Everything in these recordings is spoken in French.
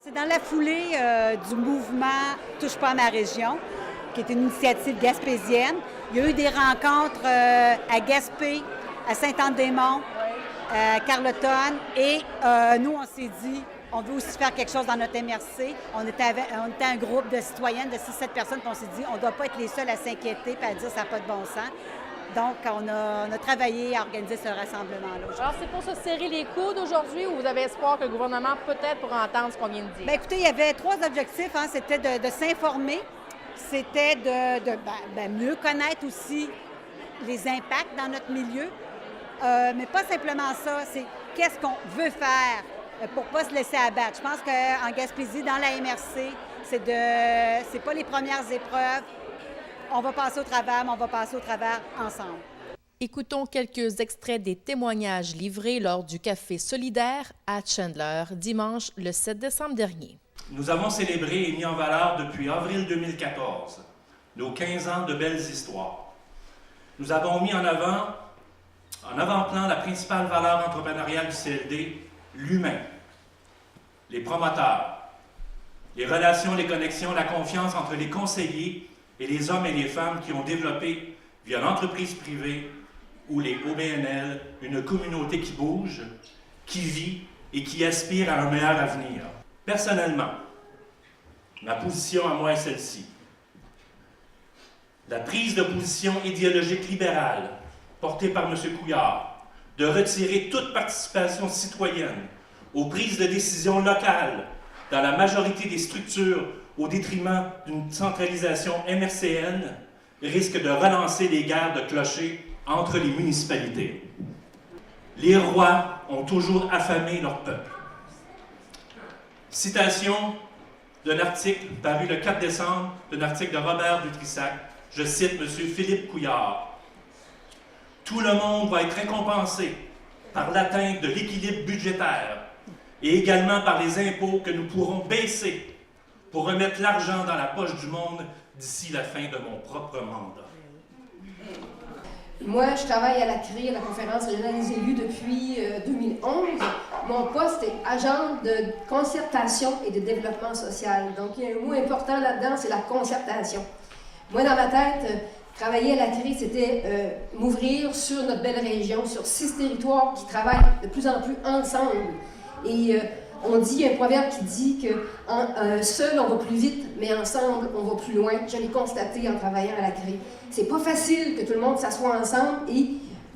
C'est dans la foulée du mouvement Touche pas à ma région, qui est une initiative gaspésienne. Il y a eu des rencontres à Gaspé, à Sainte-Anne-des-Monts, à Carleton, et nous, on s'est dit, on veut aussi faire quelque chose dans notre MRC. On était un groupe de citoyennes, de 6-7 personnes, puis on s'est dit, on ne doit pas être les seuls à s'inquiéter et à dire ça n'a pas de bon sens. Donc, on a travaillé à organiser ce rassemblement-là. Alors, c'est pour se serrer les coudes aujourd'hui ou vous avez espoir que le gouvernement peut-être pourra entendre ce qu'on vient de dire? Bien, écoutez, il y avait 3 objectifs. C'était de s'informer, c'était de mieux connaître aussi les impacts dans notre milieu, mais pas simplement ça, c'est qu'est-ce qu'on veut faire pour ne pas se laisser abattre. Je pense qu'en Gaspésie, dans la MRC, c'est pas les premières épreuves. On va passer au travers, mais on va passer au travers ensemble. Écoutons quelques extraits des témoignages livrés lors du Café solidaire à Chandler, dimanche le 7 décembre dernier. Nous avons célébré et mis en valeur depuis avril 2014 nos 15 ans de belles histoires. Nous avons mis en avant-plan la principale valeur entrepreneuriale du CLD, l'humain, les promoteurs, les relations, les connexions, la confiance entre les conseillers et les hommes et les femmes qui ont développé, via l'entreprise privée ou les OBNL, une communauté qui bouge, qui vit et qui aspire à un meilleur avenir. Personnellement, ma position à moi est celle-ci. La prise de position idéologique libérale portée par M. Couillard de retirer toute participation citoyenne aux prises de décision locales dans la majorité des structures au détriment d'une centralisation MRCN, risque de relancer les guerres de clochers entre les municipalités. Les rois ont toujours affamé leur peuple. Citation d'un article paru le 4 décembre, d'un article de Robert Dutrissac. Je cite M. Philippe Couillard. « Tout le monde va être récompensé par l'atteinte de l'équilibre budgétaire et également par les impôts que nous pourrons baisser pour remettre l'argent dans la poche du monde d'ici la fin de mon propre mandat. » Moi, je travaille à la CRI, à la Conférence régionale des élus, depuis 2011. Mon poste est agent de concertation et de développement social. Donc, il y a un mot important là-dedans, c'est la concertation. Moi, dans ma tête, travailler à la CRI, c'était m'ouvrir sur notre belle région, sur 6 territoires qui travaillent de plus en plus ensemble. Et on dit, il y a un proverbe qui dit que seul on va plus vite, mais ensemble on va plus loin. Je l'ai constaté en travaillant à la CRI. C'est pas facile que tout le monde s'assoie ensemble et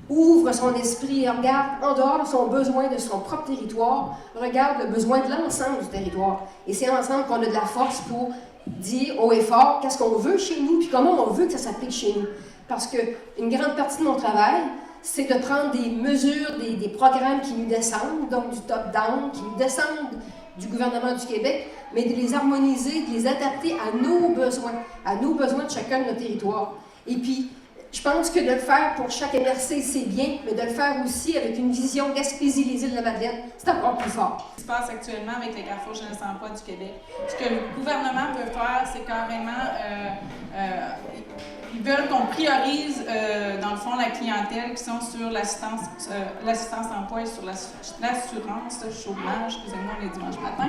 ouvre son esprit et regarde en dehors de son besoin de son propre territoire, regarde le besoin de l'ensemble du territoire. Et c'est ensemble qu'on a de la force pour dire haut et fort qu'est-ce qu'on veut chez nous, puis comment on veut que ça s'applique chez nous. Parce qu'une grande partie de mon travail, c'est de prendre des mesures, des programmes qui nous descendent, donc du top-down, qui nous descendent du gouvernement du Québec, mais de les harmoniser, de les adapter à nos besoins de chacun de nos territoires. Et puis, je pense que de le faire pour chaque MRC, c'est bien, mais de le faire aussi avec une vision Gaspésie, les Îles-de-la-Madeleine, c'est encore plus fort. Ce qui se passe actuellement avec les Carrefour Jeunesse Emploi du Québec, ce que le gouvernement peut faire, c'est carrément ils veulent qu'on priorise, dans le fond, la clientèle qui sont sur l'assistance emploi et sur l'assurance chômage, excusez-moi, les dimanches matins.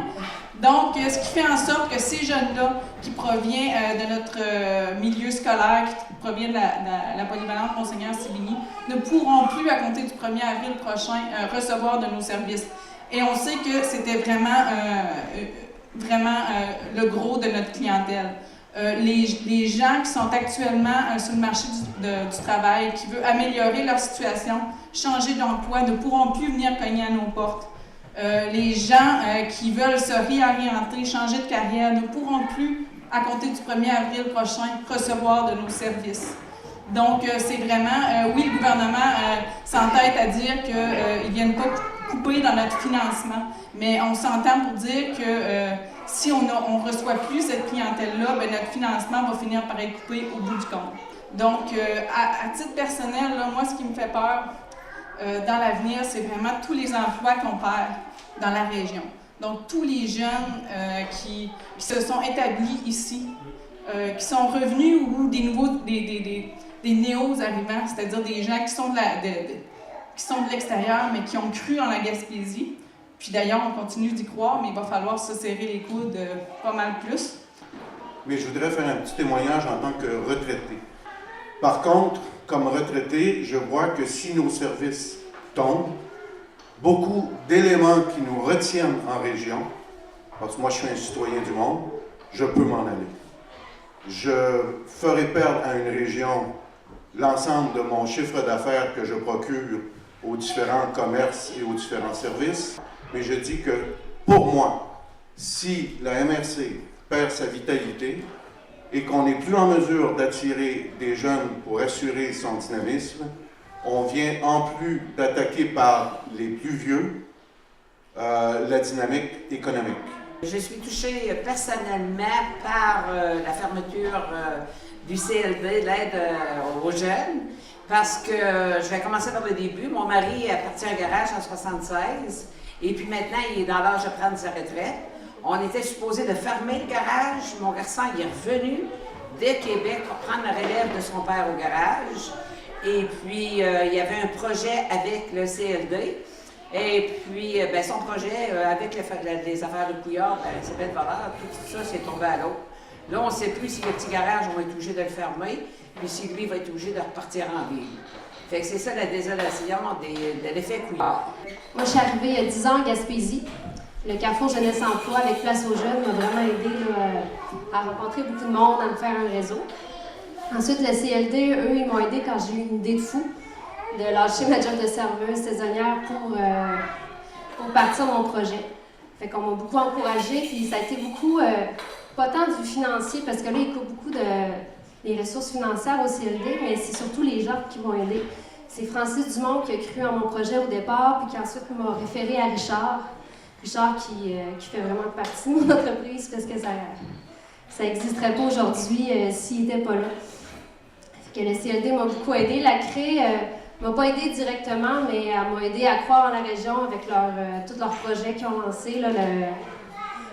Donc, ce qui fait en sorte que ces jeunes-là, qui proviennent de notre milieu scolaire, qui proviennent de la polyvalente Monseigneur Sibigny, ne pourront plus, à compter du 1er avril prochain, recevoir de nos services. Et on sait que c'était vraiment le gros de notre clientèle. Les gens qui sont actuellement sur le marché du travail, qui veulent améliorer leur situation, changer d'emploi, ne pourront plus venir cogner à nos portes. Les gens qui veulent se réorienter, changer de carrière, ne pourront plus, à compter du 1er avril prochain, recevoir de nos services. Donc, c'est vraiment, oui, le gouvernement s'entête à dire qu'ils ne viennent pas couper dans notre financement, mais on s'entend pour dire que si on ne reçoit plus cette clientèle-là, bien, notre financement va finir par être coupé au bout du compte. Donc, à titre personnel, là, moi, ce qui me fait peur dans l'avenir, c'est vraiment tous les emplois qu'on perd dans la région. Donc, tous les jeunes qui se sont établis ici, qui sont revenus ou des néos arrivants, c'est-à-dire des gens qui sont de l'extérieur, mais qui ont cru en la Gaspésie, Puis d'ailleurs, on continue d'y croire, mais il va falloir se serrer les coudes pas mal plus. Mais je voudrais faire un petit témoignage en tant que retraité. Par contre, comme retraité, je vois que si nos services tombent, beaucoup d'éléments qui nous retiennent en région, parce que moi je suis un citoyen du monde, je peux m'en aller. Je ferai perdre à une région l'ensemble de mon chiffre d'affaires que je procure aux différents commerces et aux différents services, mais je dis que pour moi, si la MRC perd sa vitalité et qu'on n'est plus en mesure d'attirer des jeunes pour assurer son dynamisme, on vient en plus d'attaquer par les plus vieux la dynamique économique. Je suis touchée personnellement par la fermeture du CLD, l'aide aux jeunes, parce que je vais commencer par le début. Mon mari a parti un garage en 1976 et puis maintenant il est dans l'âge de prendre sa retraite. On était supposé de fermer le garage. Mon garçon il est revenu de Québec pour prendre la relève de son père au garage. Et puis il y avait un projet avec le CLD. Et puis, son projet avec les affaires de Couillard, c'est belle valeur, tout ça, c'est tombé à l'eau. Là, on ne sait plus si le petit garage, on va être obligé de le fermer, puis si lui va être obligé de repartir en ville. Fait que c'est ça la désolation de l'effet Couillard. Moi, je suis arrivée il y a 10 ans en Gaspésie. Le Carrefour Jeunesse Emploi avec Place aux Jeunes m'a vraiment aidé à rencontrer beaucoup de monde, à me faire un réseau. Ensuite, le CLD, eux, ils m'ont aidé quand j'ai eu une idée de fou de lâcher ma job de serveuse saisonnière pour partir mon projet. Fait qu'on m'a beaucoup encouragée, puis ça a été beaucoup, pas tant du financier, parce que là, il coupe beaucoup les ressources financières au CLD, mais c'est surtout les gens qui m'ont aidé. C'est Francis Dumont qui a cru en mon projet au départ, puis qui ensuite m'a référé à Richard. Richard qui fait vraiment partie de mon entreprise, parce que ça n'existerait pas aujourd'hui s'il n'était pas là. Fait que le CLD m'a beaucoup aidé. La CRE m'a pas aidé directement, mais elle m'a aidé à croire en la région avec tous leurs projets qu'ils ont lancés, là,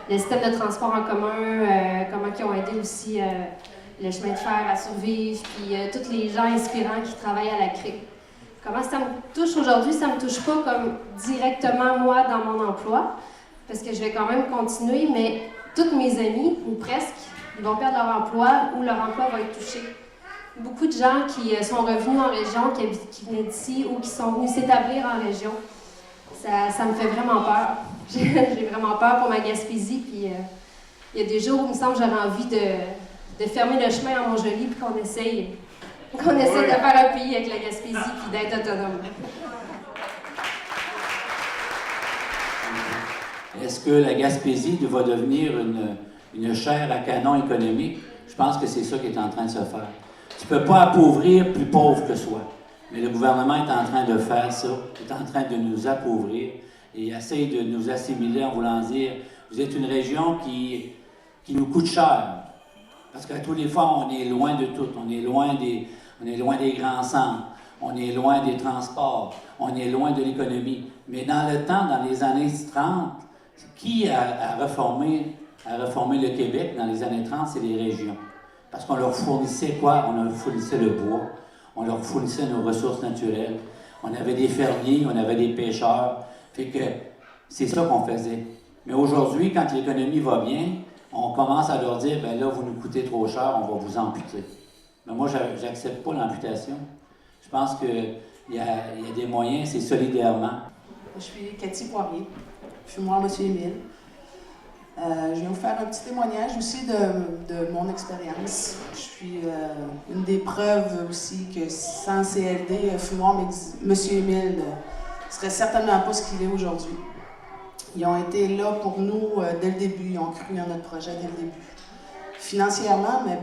le système de transport en commun, comment ils ont aidé aussi le chemin de fer à survivre, puis tous les gens inspirants qui travaillent à la CRE. Comment ça me touche aujourd'hui? Ça me touche pas comme directement moi dans mon emploi, parce que je vais quand même continuer, mais tous mes amis, ou presque, ils vont perdre leur emploi ou leur emploi va être touché. Beaucoup de gens qui sont revenus en région, qui venaient d'ici ou qui sont venus s'établir en région, ça me fait vraiment peur. J'ai vraiment peur pour ma Gaspésie, puis il y a des jours où il me semble que j'aurais envie de fermer le chemin à Montjoly, puis qu'on essaye de faire un pays avec la Gaspésie, puis d'être autonome. Est-ce que la Gaspésie va devenir une chair à canon économique? Je pense que c'est ça qui est en train de se faire. Tu ne peux pas appauvrir plus pauvre que soi. Mais le gouvernement est en train de faire ça, est en train de nous appauvrir et essaye de nous assimiler en voulant dire « Vous êtes une région qui nous coûte cher. » Parce qu'à tous les fois, on est loin de tout. On est loin des grands centres. On est loin des transports. On est loin de l'économie. Mais dans le temps, dans les années 30, qui a reformé le Québec dans les années 30? C'est les régions. Parce qu'on leur fournissait quoi? On leur fournissait le bois, on leur fournissait nos ressources naturelles, on avait des fermiers, on avait des pêcheurs. Fait que c'est ça qu'on faisait. Mais aujourd'hui, quand l'économie va bien, on commence à leur dire, ben là, vous nous coûtez trop cher, on va vous amputer. Mais moi, j'accepte pas l'amputation. Je pense qu'il y a des moyens, c'est solidairement. Je suis Cathy Poirier, je suis moi, M. Émile. Je vais vous faire un petit témoignage aussi de mon expérience. Je suis une des preuves aussi que sans CLD, Fumoir, M. Émile ne serait certainement pas ce qu'il est aujourd'hui. Ils ont été là pour nous dès le début, ils ont cru en notre projet dès le début. Financièrement, mais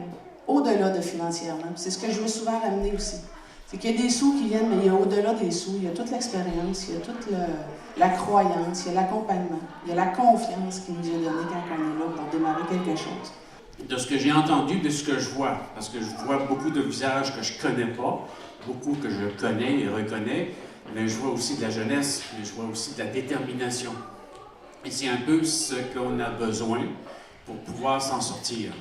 au-delà de financièrement. C'est ce que je veux souvent ramener aussi. C'est qu'il y a des sous qui viennent, mais il y a au-delà des sous, il y a toute l'expérience, il y a toute la croyance, il y a l'accompagnement, il y a la confiance qui nous est donnée quand on est là pour démarrer quelque chose. De ce que j'ai entendu, de ce que je vois, parce que je vois beaucoup de visages que je connais pas, beaucoup que je connais et reconnais, mais je vois aussi de la jeunesse, mais je vois aussi de la détermination. Et c'est un peu ce qu'on a besoin pour pouvoir s'en sortir.